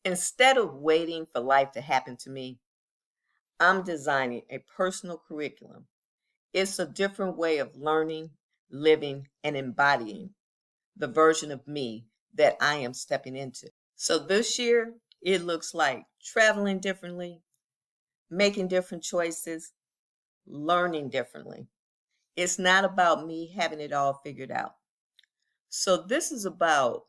Instead of waiting for life to happen to me, I'm designing a personal curriculum. It's a different way of learning, living, and embodying the version of me that I am stepping into. So this year, it looks like traveling differently, making different choices, learning differently. It's not about me having it all figured out. So this is about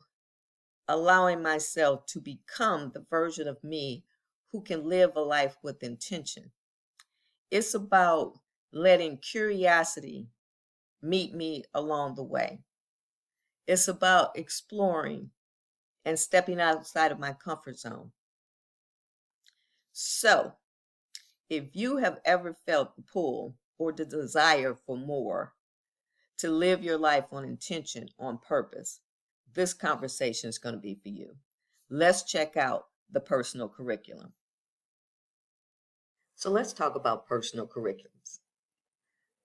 allowing myself to become the version of me who can live a life with intention. It's about letting curiosity meet me along the way. It's about exploring and stepping outside of my comfort zone. So, if you have ever felt the pull or the desire for more, to live your life on intention, on purpose, this conversation is going to be for you. Let's check out the personal curriculum. So let's talk about personal curriculums.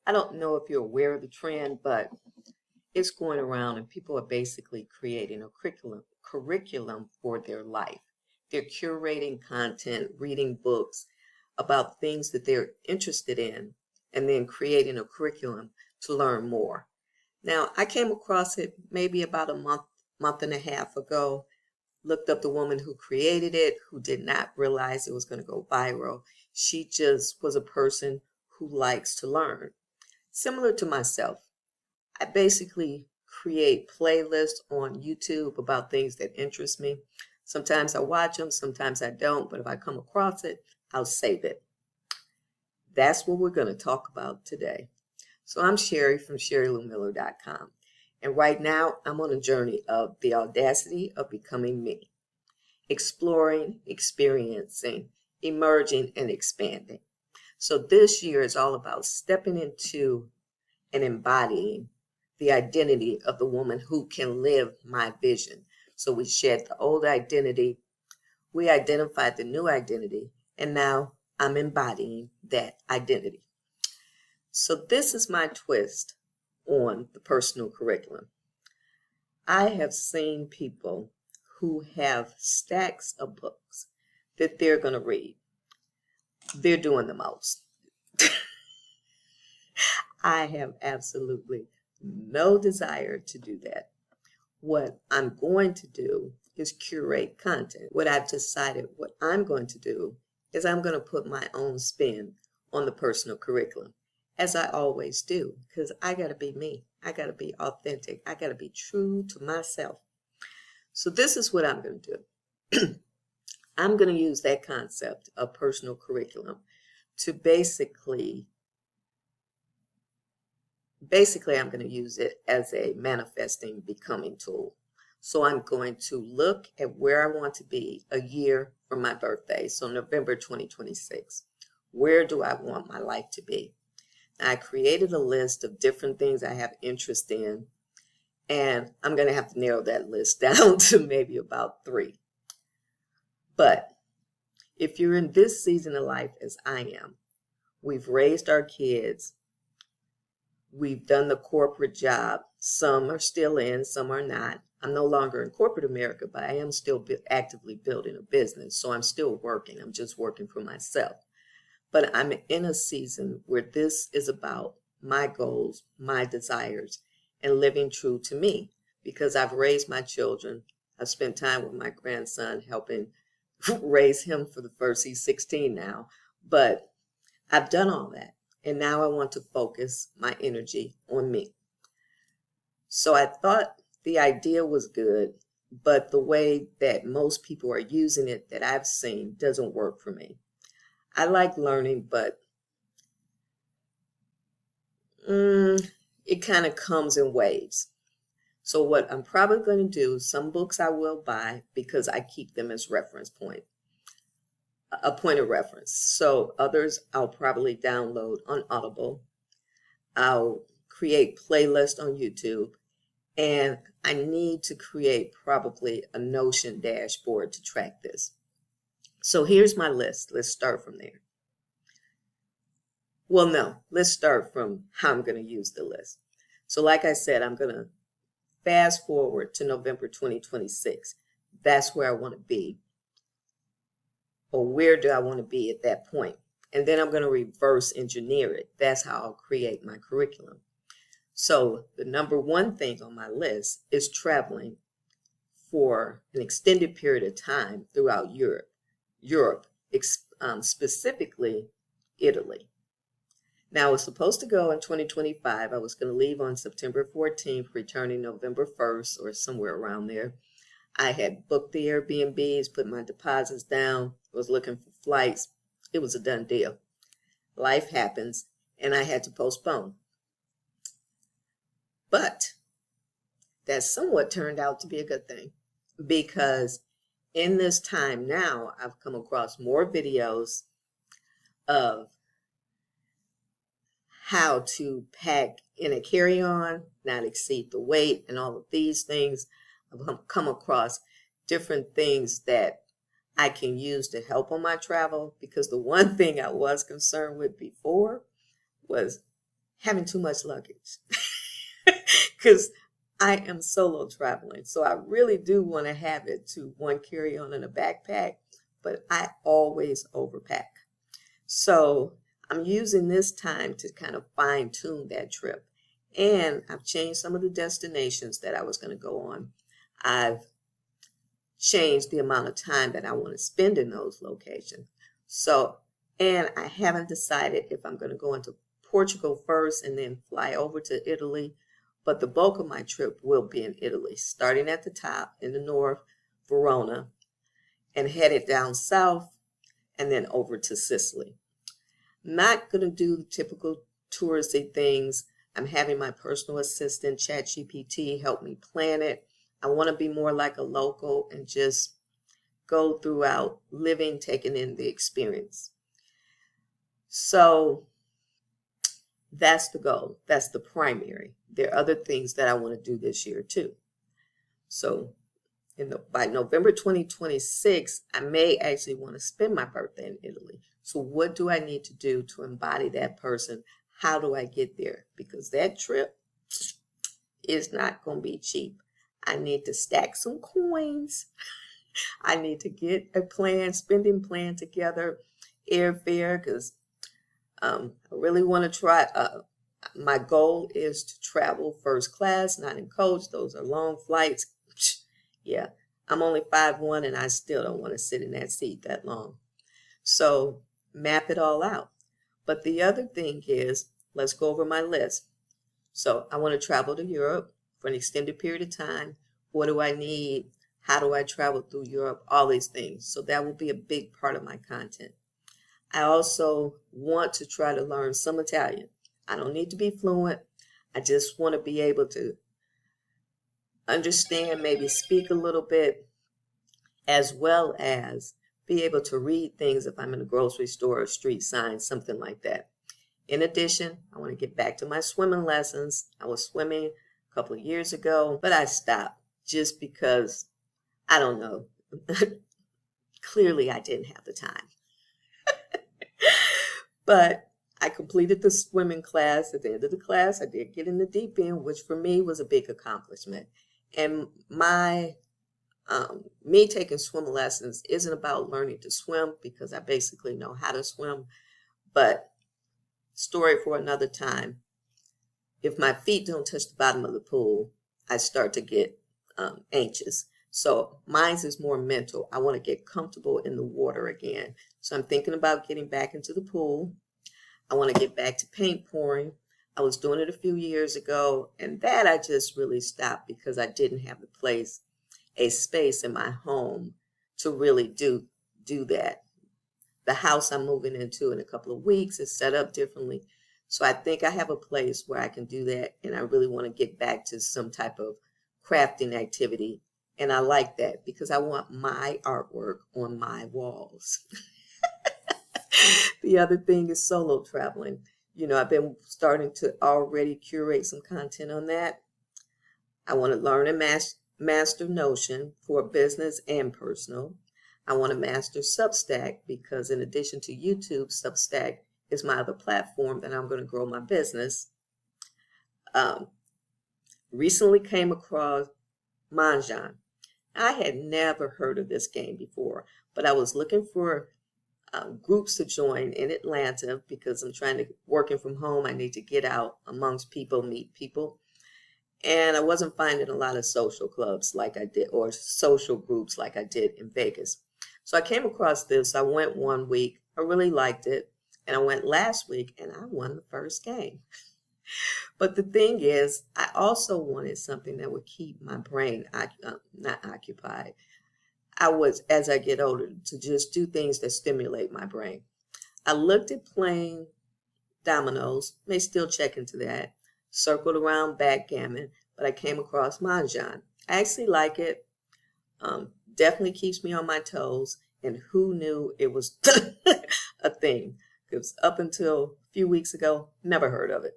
I don't know if you're aware of the trend, but it's going around and people are basically creating a curriculum for their life. They're curating content, reading books about things that they're interested in, and then creating a curriculum to learn more. Now, I came across it maybe about a month and a half ago, looked up the woman who created it, who did not realize it was going to go viral. She just was a person who likes to learn. Similar to myself, I basically create playlists on YouTube about things that interest me. Sometimes I watch them, sometimes I don't, but if I come across it, I'll save it. That's what we're going to talk about today. So I'm Sherry from SherryLouMiller.com. And right now I'm on a journey of the audacity of becoming me, exploring, experiencing, emerging, and expanding. So this year is all about stepping into and embodying the identity of the woman who can live my vision. So we shed the old identity, we identified the new identity, and now I'm embodying that identity. So this is my twist on the personal curriculum. I have seen people who have stacks of books that they're going to read. They're doing the most. I have absolutely no desire to do that. What I'm going to do is curate content. What I've decided what I'm going to do is I'm going to put my own spin on the personal curriculum, as I always do, because I got to be me. I got to be authentic. I got to be true to myself. So this is what I'm going to do. I'm going to use that concept of personal curriculum to basically I'm going to use it as a manifesting becoming tool. So I'm going to look at where I want to be a year from my birthday. So November 2026. Where do I want my life to be? I created a list of different things I have interest in, and I'm going to have to narrow that list down to maybe about 3. But if you're in this season of life as I am, we've raised our kids, we've done the corporate job. Some are still in, some are not. I'm no longer in corporate America, but I am still actively building a business. So I'm still working. I'm just working for myself. But I'm in a season where this is about my goals, my desires, and living true to me, because I've raised my children. I've spent time with my grandson, helping raise him for the first. He's 16 now. But I've done all that. And now I want to focus my energy on me. So I thought the idea was good, but the way that most people are using it that I've seen doesn't work for me. I like learning, but it kind of comes in waves. So what I'm probably going to do, some books I will buy because I keep them as reference point, a point of reference. So others I'll probably download on Audible. I'll create playlists on YouTube, and I need to create probably a Notion dashboard to track this. So here's my list. Let's start from there. Well, no, let's start from how I'm going to use the list. So like I said, I'm going to fast forward to November 2026. That's where I want to be or where do I want to be at that point? And then I'm going to reverse engineer it. That's how I'll create my curriculum. So the number one thing on my list is traveling for an extended period of time throughout Europe, specifically Italy. Now, I was supposed to go in 2025. I was going to leave on September 14th, returning November 1st or somewhere around there. I had booked the Airbnbs, put my deposits down, was looking for flights. It was a done deal. Life happens, and I had to postpone. But that somewhat turned out to be a good thing, because in this time now, I've come across more videos of how to pack in a carry-on, not exceed the weight, and all of these things. I've come across different things that I can use to help on my travel, because the one thing I was concerned with before was having too much luggage. Because I am solo traveling, so I really do want to have it to one carry-on and a backpack, but I always overpack. So I'm using this time to kind of fine-tune that trip. And I've changed some of the destinations that I was going to go on. I've changed the amount of time that I want to spend in those locations. So, and I haven't decided if I'm going to go into Portugal first and then fly over to Italy. But the bulk of my trip will be in Italy, starting at the top in the north, Verona, and headed down south and then over to Sicily. Not going to do the typical touristy things. I'm having my personal assistant, ChatGPT, help me plan it. I want to be more like a local and just go throughout living, taking in the experience. So that's the goal. That's the primary. There are other things that I want to do this year too. So by November 2026, I may actually want to spend my birthday in Italy. So what do I need to do to embody that person? How do I get there? Because that trip is not going to be cheap. I need to stack some coins. I need to get a spending plan together, airfare, because I really want to try. My goal is to travel first class, not in coach. Those are long flights. Yeah, I'm only 5'1", and I still don't want to sit in that seat that long. So map it all out. But the other thing is, let's go over my list. So I want to travel to Europe for an extended period of time. What do I need? How do I travel through Europe? All these things. So that will be a big part of my content. I also want to try to learn some Italian. I don't need to be fluent. I just want to be able to understand, maybe speak a little bit, as well as be able to read things if I'm in a grocery store or street signs, something like that. In addition, I want to get back to my swimming lessons. I was swimming a couple of years ago, but I stopped just because, I don't know, clearly I didn't have the time. But I completed the swimming class. At the end of the class, I did get in the deep end, which for me was a big accomplishment. And me taking swim lessons isn't about learning to swim, because I basically know how to swim. But story for another time. If my feet don't touch the bottom of the pool, I start to get anxious. So mine is more mental. I want to get comfortable in the water again. So I'm thinking about getting back into the pool. I want to get back to paint pouring. I was doing it a few years ago, and that I just really stopped because I didn't have a space in my home to really do that. The house I'm moving into in a couple of weeks is set up differently. So I think I have a place where I can do that, and I really want to get back to some type of crafting activity. And I like that because I want my artwork on my walls. The other thing is solo traveling. I've been starting to already curate some content on that. I want to learn and master Notion for business and personal. I want to master Substack because in addition to YouTube, Substack is my other platform that I'm going to grow my business. Recently came across Mahjong. I had never heard of this game before, but I was looking for groups to join in Atlanta because I'm working from home. I need to get out amongst people, meet people. And I wasn't finding a lot of social clubs like I did, or social groups like I did in Vegas. So I came across this. I went one week. I really liked it. And I went last week and I won the first game. But the thing is, I also wanted something that would keep my brain not occupied. As I get older, to just do things that stimulate my brain. I looked at playing dominoes, may still check into that, circled around backgammon, but I came across Mahjong. I actually like it. Definitely keeps me on my toes, and who knew it was a thing? Because up until a few weeks ago, never heard of it.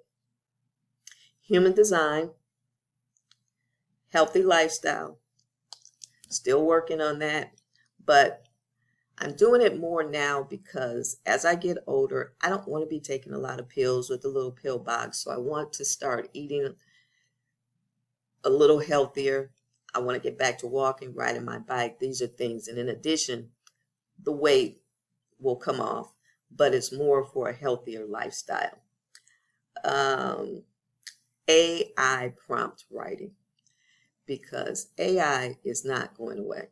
Human design, healthy lifestyle, still working on that, but I'm doing it more now because as I get older, I don't want to be taking a lot of pills with the little pill box. So I want to start eating a little healthier. I want to get back to walking, riding my bike. These are things. And in addition, the weight will come off, but it's more for a healthier lifestyle. AI prompt writing, because AI is not going away.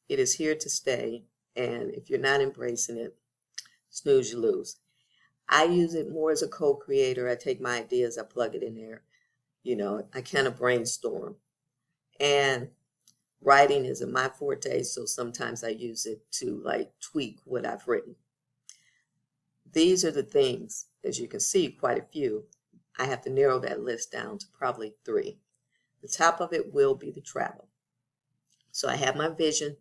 It is here to stay. And if you're not embracing it, snooze, you lose. I use it more as a co-creator. I take my ideas, I plug it in there. I kind of brainstorm. And writing isn't my forte, so sometimes I use it to tweak what I've written. These are the things, as you can see, quite a few. I have to narrow that list down to probably 3. The top of it will be the travel. So I have my vision.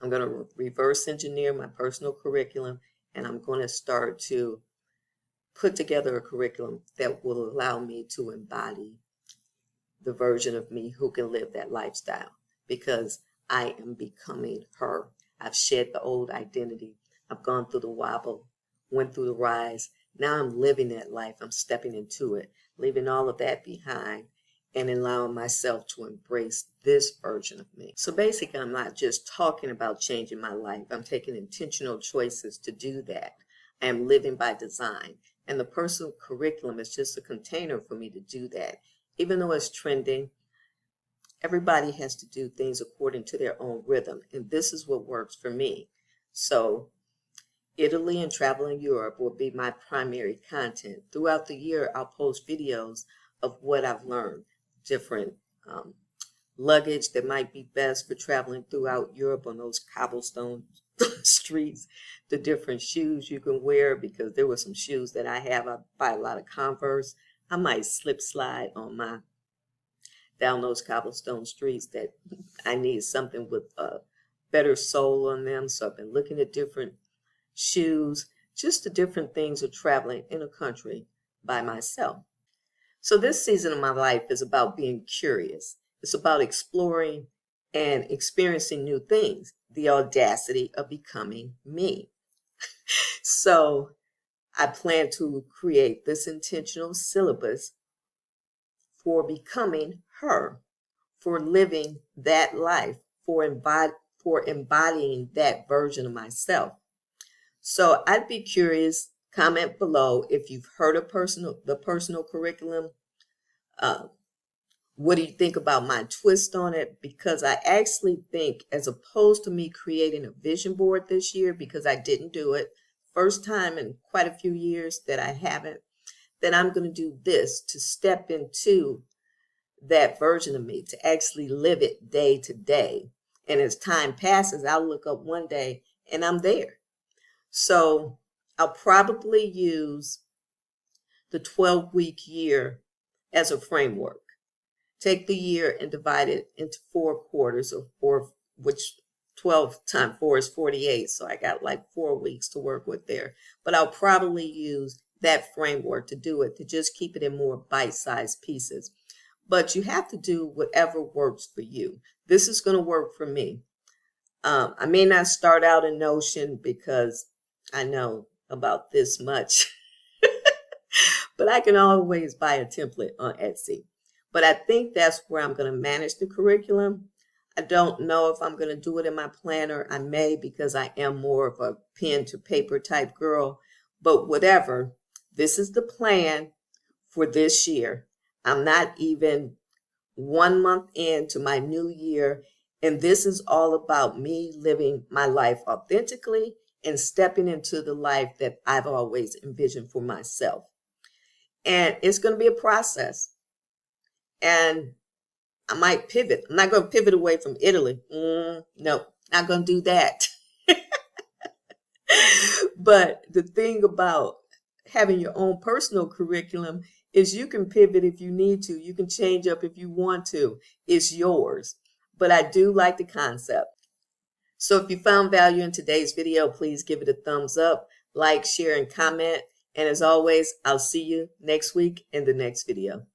I'm going to reverse engineer my personal curriculum, and I'm going to start to put together a curriculum that will allow me to embody the version of me who can live that lifestyle, because I am becoming her. I've shed the old identity. I've gone through the wobble, went through the rise. Now I'm living that life. I'm stepping into it, leaving all of that behind, and allowing myself to embrace this version of me. So basically, I'm not just talking about changing my life. I'm taking intentional choices to do that. I am living by design. And the personal curriculum is just a container for me to do that. Even though it's trending, everybody has to do things according to their own rhythm. And this is what works for me. So Italy and traveling Europe will be my primary content. Throughout the year, I'll post videos of what I've learned. Different luggage that might be best for traveling throughout Europe on those cobblestone streets, the different shoes you can wear, because there were some shoes that I have. I buy a lot of Converse. I might slide on down those cobblestone streets that I need something with a better sole on them. So I've been looking at different shoes, just the different things of traveling in a country by myself. So this season of my life is about being curious. It's about exploring and experiencing new things, the audacity of becoming me. So I plan to create this intentional syllabus for becoming her, for living that life, for embodying that version of myself. So I'd be curious. Comment below if you've heard of the personal curriculum. What do you think about my twist on it? Because I actually think, as opposed to me creating a vision board this year, because I didn't do it, first time in quite a few years that I haven't, then I'm going to do this to step into that version of me, to actually live it day to day. And as time passes, I'll look up one day and I'm there. So I'll probably use the 12-week year as a framework. Take the year and divide it into 4 quarters, which 12 times 4 is 48. So I got 4 weeks to work with there. But I'll probably use that framework to do it, to just keep it in more bite-sized pieces. But you have to do whatever works for you. This is going to work for me. I may not start out in Notion because I know about this much, but I can always buy a template on Etsy. But I think that's where I'm going to manage the curriculum. I don't know if I'm going to do it in my planner. I may, because I am more of a pen to paper type girl, but whatever. This is the plan for this year. I'm not even 1 month into my new year, and this is all about me living my life authentically and stepping into the life that I've always envisioned for myself. And it's going to be a process. And I might pivot. I'm not going to pivot away from Italy. No, not going to do that. But the thing about having your own personal curriculum is you can pivot if you need to. You can change up if you want to. It's yours. But I do like the concept. So if you found value in today's video, please give it a thumbs up, like, share, and comment. And as always, I'll see you next week in the next video.